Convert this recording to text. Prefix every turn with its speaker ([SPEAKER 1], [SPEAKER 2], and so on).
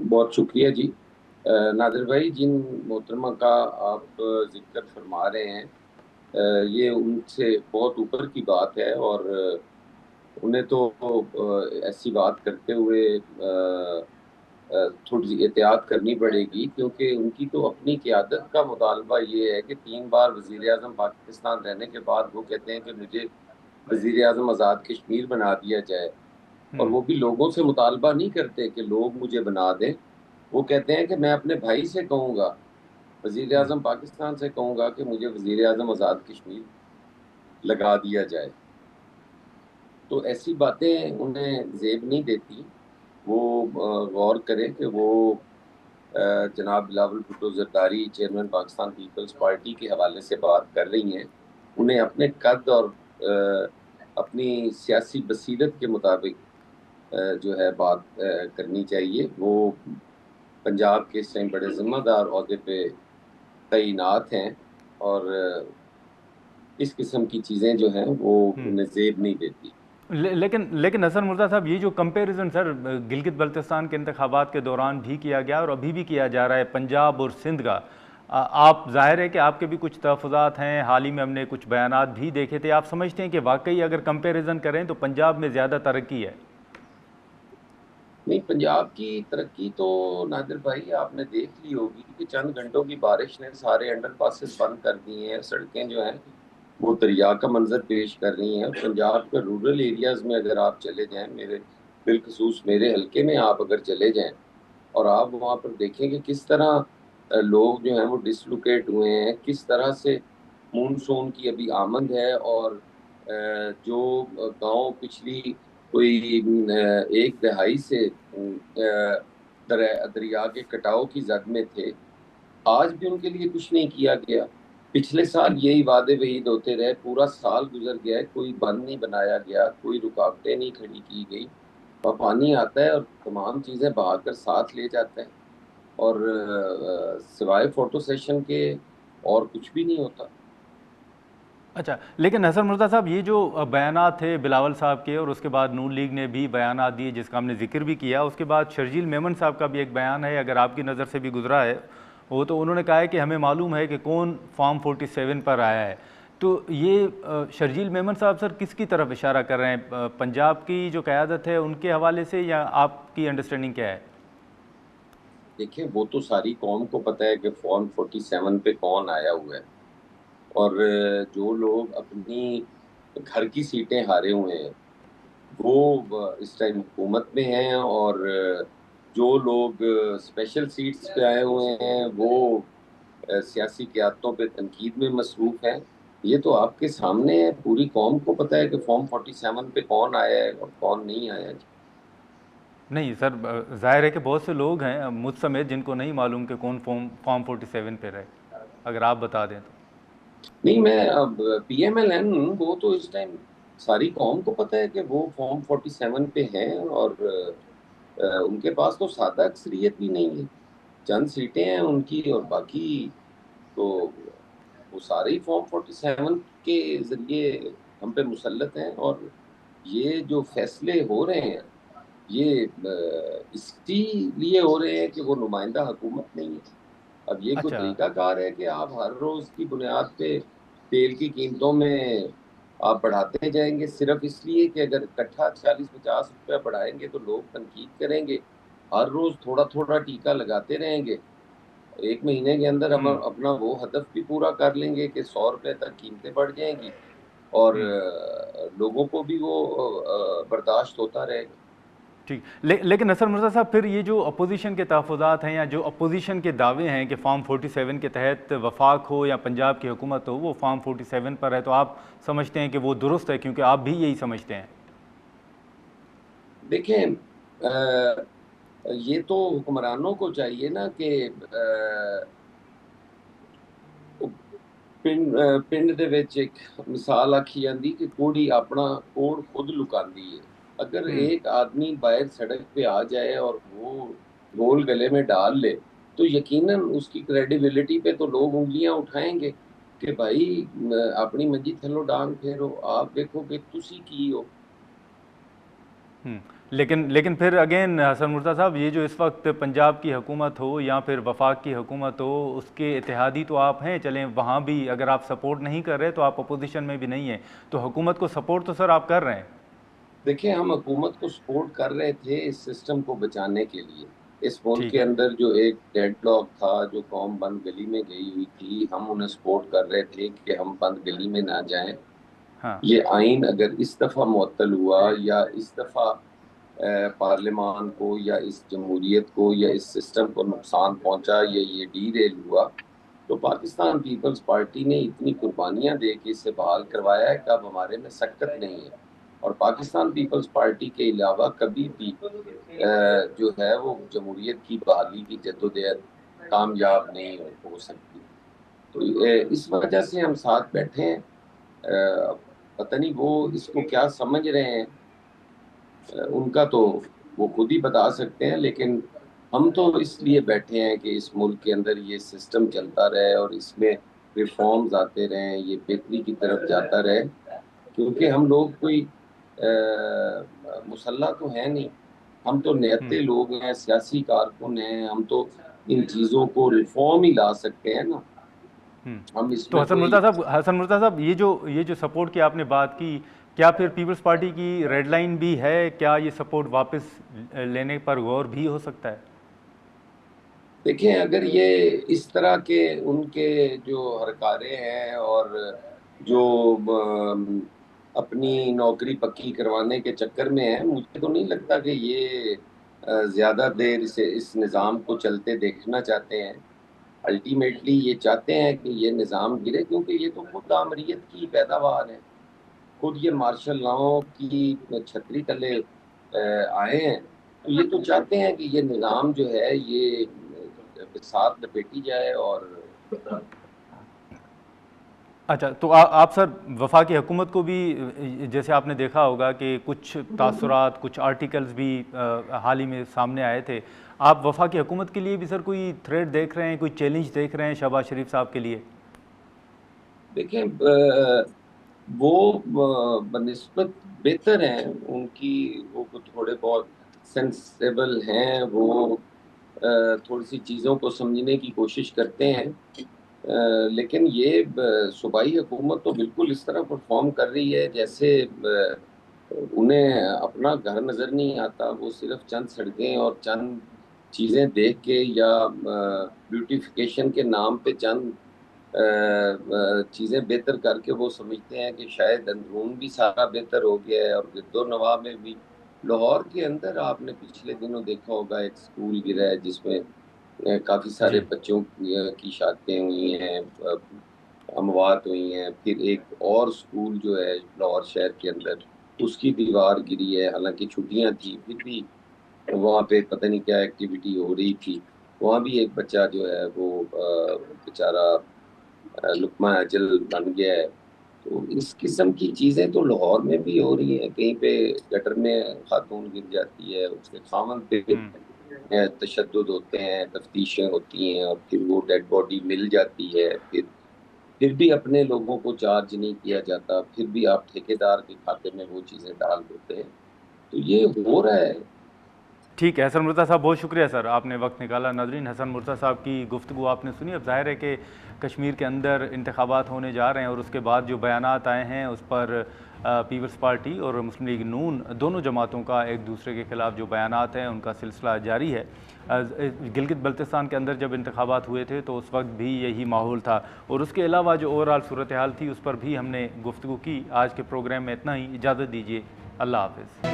[SPEAKER 1] بہت شکریہ جی نادر بھائی، جن محترمہ کا آپ ذکر فرما رہے ہیں یہ ان سے بہت اوپر کی بات ہے، اور انہیں تو ایسی بات کرتے ہوئے تھوڑی سی احتیاط کرنی پڑے گی، کیونکہ ان کی تو اپنی قیادت کا مطالبہ یہ ہے کہ 3 بار وزیر اعظم پاکستان رہنے کے بعد وہ کہتے ہیں کہ مجھے وزیر اعظم آزاد کشمیر بنا دیا جائے، اور وہ بھی لوگوں سے مطالبہ نہیں کرتے کہ لوگ مجھے بنا دیں، وہ کہتے ہیں کہ میں اپنے بھائی سے کہوں گا، وزیر اعظم پاکستان سے کہوں گا کہ مجھے وزیر اعظم آزاد کشمیر لگا دیا جائے۔ تو ایسی باتیں انہیں زیب نہیں دیتی۔ وہ غور کریں کہ وہ جناب Bilawal Bhutto Zardari chairman Pakistan peoples party کے حوالے سے بات کر رہی ہیں، انہیں اپنے قد اور اپنی سیاسی بصیرت کے مطابق جو ہے بات کرنی چاہیے۔ وہ پنجاب کے اس ٹائم بڑے ذمہ دار عہدے پہ تعینات ہیں، اور اس قسم کی چیزیں جو ہیں وہ انہیں زیب نہیں دیتی۔
[SPEAKER 2] لیکن نصر مرزا صاحب، یہ جو کمپیریزن سر گلگت بلتستان کے انتخابات کے دوران بھی کیا گیا اور ابھی بھی کیا جا رہا ہے پنجاب اور سندھ کا، آپ ظاہر ہے کہ آپ کے بھی کچھ تحفظات ہیں، حال ہی میں ہم نے کچھ بیانات بھی دیکھے تھے، آپ سمجھتے ہیں کہ واقعی اگر کمپیریزن کریں تو پنجاب میں زیادہ ترقی ہے؟
[SPEAKER 1] نہیں، پنجاب کی ترقی تو نادر بھائی آپ نے دیکھ لی ہوگی کہ چند گھنٹوں کی بارش نے سارے انڈر پاسز بند کر دی ہیں، سڑکیں جو ہیں وہ دریا کا منظر پیش کر رہی ہیں۔ اور پنجاب کے رورل ایریاز میں اگر آپ چلے جائیں، بالخصوص میرے حلقے میں آپ اگر چلے جائیں اور آپ وہاں پر دیکھیں کہ کس طرح لوگ جو ہیں وہ ڈسلوکیٹ ہوئے ہیں، کس طرح سے مونسون کی ابھی آمد ہے، اور جو گاؤں پچھلی کوئی 1 دہائی سے دریا کے کٹاؤ کی زد میں تھے، آج بھی ان کے لیے کچھ نہیں کیا گیا۔ پچھلے سال یہی وعدے وعید ہوتے رہے، پورا سال گزر گیا ہے، کوئی بند نہیں بنایا گیا، کوئی رکاوٹیں نہیں کھڑی کی گئی، اور پانی آتا ہے اور تمام چیزیں بہا کر ساتھ لے جاتا ہے، اور سوائے فوٹو سیشن کے اور کچھ بھی نہیں ہوتا۔
[SPEAKER 2] اچھا، لیکن نصر مرزا صاحب، یہ جو بیانات تھے بلاول صاحب کے، اور اس کے بعد نون لیگ نے بھی بیانات دیے جس کا ہم نے ذکر بھی کیا، اس کے بعد شرجیل میمن صاحب کا بھی ایک بیان ہے، اگر آپ کی نظر سے بھی گزرا ہے وہ، تو انہوں نے کہا ہے کہ ہمیں معلوم ہے کہ کون فارم 47 پر آیا ہے۔ تو یہ شرجیل میمن صاحب سر کس کی طرف اشارہ کر رہے ہیں؟ پنجاب کی جو قیادت ہے ان کے حوالے سے، یا آپ کی انڈرسٹینڈنگ کیا ہے؟
[SPEAKER 1] دیکھیں، وہ تو ساری قوم کو پتہ ہے کہ فارم 47 پہ کون آیا ہوا ہے، اور جو لوگ اپنی گھر کی سیٹیں ہارے ہوئے ہیں وہ اس ٹائم حکومت میں ہیں، اور جو لوگ اسپیشل سیٹس پہ آئے ہوئے ہیں وہ سیاسی قیادتوں پہ تنقید میں مصروف ہیں۔ یہ تو آپ کے سامنے ہے، پوری قوم کو پتہ ہے کہ فارم 47 پہ کون آیا ہے اور کون نہیں آیا ہے۔
[SPEAKER 2] نہیں سر، ظاہر ہے کہ بہت سے لوگ ہیں مجھ سمیت جن کو نہیں معلوم کہ کون فارم 47 پہ رہے، اگر آپ بتا دیں تو۔
[SPEAKER 1] نہیں، میں پی ایم ایل این ہوں، وہ تو اس ٹائم ساری قوم کو پتہ ہے کہ وہ فارم 47 پہ ہیں، اور ان کے پاس تو سادہ اکثریت بھی نہیں ہے، چند سیٹیں ہیں ان کی، اور باقی تو وہ سارے ہی فارم 47 کے ذریعے ہم پہ مسلط ہیں، اور یہ جو فیصلے ہو رہے ہیں یہ اسی لیے ہو رہے ہیں کہ وہ نمائندہ حکومت نہیں ہے۔ اب یہ کوئی
[SPEAKER 2] اچھا،
[SPEAKER 1] طریقہ کار ہے کہ آپ ہر روز کی بنیاد پہ تیل کی قیمتوں میں آپ بڑھاتے جائیں گے صرف اس لیے کہ اگر اکٹھا 40-50 روپیہ بڑھائیں گے تو لوگ تنقید کریں گے؟ ہر روز تھوڑا تھوڑا ٹیکہ لگاتے رہیں گے، 1 مہینے کے اندر ہم اپنا وہ ہدف بھی پورا کر لیں گے کہ 100 روپے تک قیمتیں بڑھ جائیں گی، اور لوگوں کو بھی وہ برداشت ہوتا رہے گا۔
[SPEAKER 2] ٹھیک، لیکن نصر مرزا صاحب، پھر یہ جو اپوزیشن کے تحفظات ہیں یا جو اپوزیشن کے دعوے ہیں کہ فارم 47 کے تحت وفاق ہو یا پنجاب کی حکومت ہو وہ فارم 47 پر ہے، تو آپ سمجھتے ہیں کہ وہ درست ہے؟ کیونکہ آپ بھی یہی سمجھتے ہیں۔
[SPEAKER 1] دیکھیں، یہ تو حکمرانوں کو چاہیے نا کہ پنڈ دے وچ ایک مثال آکھی جاندی کہ کوڑی اپنا کوڑ خود لکاندی ہے۔ اگر ایک آدمی باہر سڑک پہ آ جائے اور وہ گول گلے میں ڈال لے تو یقیناً اس کی کریڈیبلٹی پہ تو لوگ انگلیاں اٹھائیں گے کہ بھائی اپنی منجی تھلو ڈانگ پھیرو، آپ دیکھو کہ تسی کی ہو۔
[SPEAKER 2] لیکن پھر اگین حسن مرتضیٰ صاحب، یہ جو اس وقت پنجاب کی حکومت ہو یا پھر وفاق کی حکومت ہو، اس کے اتحادی تو آپ ہیں، چلیں وہاں بھی اگر آپ سپورٹ نہیں کر رہے تو آپ اپوزیشن میں بھی نہیں ہیں، تو حکومت کو سپورٹ تو سر آپ کر رہے ہیں۔
[SPEAKER 1] دیکھیں، ہم حکومت کو سپورٹ کر رہے تھے اس سسٹم کو بچانے کے لیے۔ اس ملک
[SPEAKER 2] ٹھیک
[SPEAKER 1] کے
[SPEAKER 2] ہے۔
[SPEAKER 1] اندر جو ایک ڈیڈ لاک تھا، جو قوم بند گلی میں گئی ہوئی تھی، ہم انہیں سپورٹ کر رہے تھے کہ ہم بند گلی میں نہ جائیں۔
[SPEAKER 2] ہاں
[SPEAKER 1] یہ آئین اگر اس دفعہ معطل ہوا یا اس دفعہ پارلیمان کو یا اس جمہوریت کو یا اس سسٹم کو نقصان پہنچا یا یہ ڈی ریل ہوا، تو پاکستان پیپلز پارٹی نے اتنی قربانیاں دے کے اسے بحال کروایا ہے کہ اب ہمارے میں سکت نہیں ہے، اور پاکستان پیپلز پارٹی کے علاوہ کبھی بھی جو ہے وہ جمہوریت کی بحالی کی جدوجہد کامیاب نہیں ہو سکتی۔ تو اس وجہ سے ہم ساتھ بیٹھے ہیں۔ پتہ نہیں وہ اس کو کیا سمجھ رہے ہیں، ان کا تو وہ خود ہی بتا سکتے ہیں، لیکن ہم تو اس لیے بیٹھے ہیں کہ اس ملک کے اندر یہ سسٹم چلتا رہے اور اس میں ریفارمز آتے رہیں، یہ بہتری کی طرف جاتا رہے، کیونکہ ہم لوگ کوئی مسلح تو ہے نہیں، ہم تو نہتے لوگ ہیں، سیاسی کارکن ہیں، ہم تو ان چیزوں کو ریفارم ہی لا سکتے ہیں نا۔ ہم اس
[SPEAKER 2] تو
[SPEAKER 1] میں
[SPEAKER 2] حسن
[SPEAKER 1] کوئی
[SPEAKER 2] مرتضیٰ صاحب یہ جو سپورٹ کی آپ نے بات کی، کیا پھر پیپلز پارٹی کی ریڈ لائن بھی ہے؟ کیا یہ سپورٹ واپس لینے پر غور بھی ہو سکتا ہے؟
[SPEAKER 1] دیکھیں، اگر یہ اس طرح کے ان کے جو ہرکارے ہیں اور جو اپنی نوکری پکی کروانے کے چکر میں ہیں، مجھے تو نہیں لگتا کہ یہ زیادہ دیر اس نظام کو چلتے دیکھنا چاہتے ہیں۔ الٹیمیٹلی یہ چاہتے ہیں کہ یہ نظام گرے، کیونکہ یہ تو خود آمریت کی پیداوار ہے، خود یہ مارشل لاؤ کی چھتری تلے آئے ہیں، تو یہ تو چاہتے ہیں کہ یہ نظام جو ہے یہ ساتھ لپیٹی جائے۔ اور
[SPEAKER 2] اچھا، تو آپ سر وفاقی حکومت کو بھی، جیسے آپ نے دیکھا ہوگا کہ کچھ تاثرات، کچھ آرٹیکلز بھی حال ہی میں سامنے آئے تھے، آپ وفاقی حکومت کے لیے بھی سر کوئی تھریٹ دیکھ رہے ہیں، کوئی چیلنج دیکھ رہے ہیں شہباز شریف صاحب کے لیے؟
[SPEAKER 1] دیکھیں، وہ بنسبت بہتر ہیں ان کی، وہ تھوڑے بہت سینسیبل ہیں، وہ تھوڑی سی چیزوں کو سمجھنے کی کوشش کرتے ہیں، لیکن یہ صوبائی حکومت تو بالکل اس طرح پرفارم کر رہی ہے جیسے انہیں اپنا گھر نظر نہیں آتا۔ وہ صرف چند سڑکیں اور چند چیزیں دیکھ کے یا بیوٹیفیکیشن کے نام پہ چند چیزیں بہتر کر کے وہ سمجھتے ہیں کہ شاید اندرون بھی سارا بہتر ہو گیا ہے، اور گرد و نواح میں بھی۔ لاہور کے اندر آپ نے پچھلے دنوں دیکھا ہوگا ایک سکول گرا ہے جس میں کافی سارے
[SPEAKER 2] جی
[SPEAKER 1] بچوں کی شادیاں ہوئی ہیں، اموات ہوئی ہیں۔ پھر ایک اور سکول جو ہے لاہور شہر کے اندر، اس کی دیوار گری ہے، حالانکہ چھٹیاں تھی پھر بھی وہاں پہ پتہ نہیں کیا ایکٹیویٹی ہو رہی تھی، وہاں بھی ایک بچہ جو ہے وہ بیچارہ لقمہ اجل بن گیا ہے۔ تو اس قسم کی چیزیں تو لاہور میں بھی ہو رہی ہیں، کہیں پہ گٹر میں خاتون گر جاتی ہے، اس کے خاوند پہ تشدد ہوتے ہیں، تفتیشیں ہوتی ہیں، اور پھر وہ ڈیڈ باڈی مل جاتی ہے، پھر بھی اپنے لوگوں کو چارج نہیں کیا جاتا، پھر بھی آپ ٹھیکیدار کے کھاتے میں وہ چیزیں ڈال دیتے ہیں۔ تو یہ ہو رہا ہے۔
[SPEAKER 2] ٹھیک ہے حسن مرتضیٰ صاحب، بہت شکریہ سر، آپ نے وقت نکالا۔ ناظرین، حسن مرتضیٰ صاحب کی گفتگو آپ نے سنی۔ اب ظاہر ہے کہ کشمیر کے اندر انتخابات ہونے جا رہے ہیں، اور اس کے بعد جو بیانات آئے ہیں اس پر پیپلز پارٹی اور مسلم لیگ نون دونوں جماعتوں کا ایک دوسرے کے خلاف جو بیانات ہیں ان کا سلسلہ جاری ہے۔ گلگت بلتستان کے اندر جب انتخابات ہوئے تھے تو اس وقت بھی یہی ماحول تھا، اور اس کے علاوہ جو اوورآل صورتحال تھی اس پر بھی ہم نے گفتگو کی۔ آج کے پروگرام میں اتنا ہی، اجازت دیجیے، اللہ حافظ۔